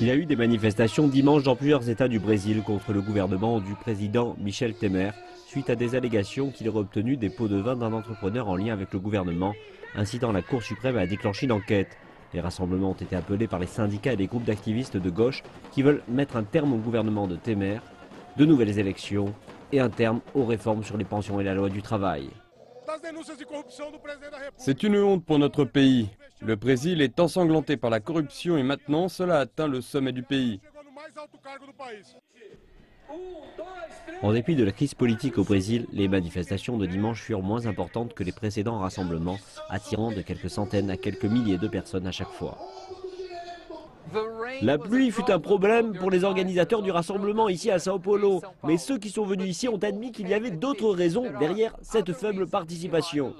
Il y a eu des manifestations dimanche dans plusieurs États du Brésil contre le gouvernement du président Michel Temer, suite à des allégations qu'il aurait obtenu des pots de vin d'un entrepreneur en lien avec le gouvernement, incitant la Cour suprême à déclencher une enquête. Les rassemblements ont été appelés par les syndicats et les groupes d'activistes de gauche qui veulent mettre un terme au gouvernement de Temer, de nouvelles élections et un terme aux réformes sur les pensions et la loi du travail. C'est une honte pour notre pays. Le Brésil est ensanglanté par la corruption et maintenant cela a atteint le sommet du pays. En dépit de la crise politique au Brésil, les manifestations de dimanche furent moins importantes que les précédents rassemblements, attirant de quelques centaines à quelques milliers de personnes à chaque fois. La pluie fut un problème pour les organisateurs du rassemblement ici à Sao Paulo, mais ceux qui sont venus ici ont admis qu'il y avait d'autres raisons derrière cette faible participation.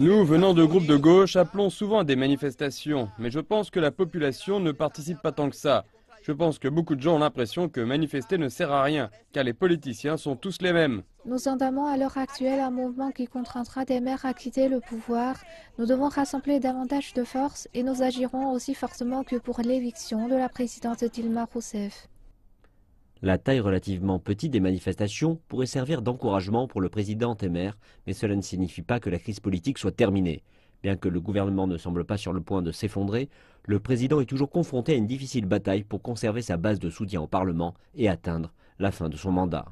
Nous, venant de groupes de gauche, appelons souvent à des manifestations, mais je pense que la population ne participe pas tant que ça. Je pense que beaucoup de gens ont l'impression que manifester ne sert à rien, car les politiciens sont tous les mêmes. Nous entamons à l'heure actuelle un mouvement qui contraindra des maires à quitter le pouvoir. Nous devons rassembler davantage de force et nous agirons aussi fortement que pour l'éviction de la présidente Dilma Rousseff. La taille relativement petite des manifestations pourrait servir d'encouragement pour le président Temer, mais cela ne signifie pas que la crise politique soit terminée. Bien que le gouvernement ne semble pas sur le point de s'effondrer, le président est toujours confronté à une difficile bataille pour conserver sa base de soutien au Parlement et atteindre la fin de son mandat.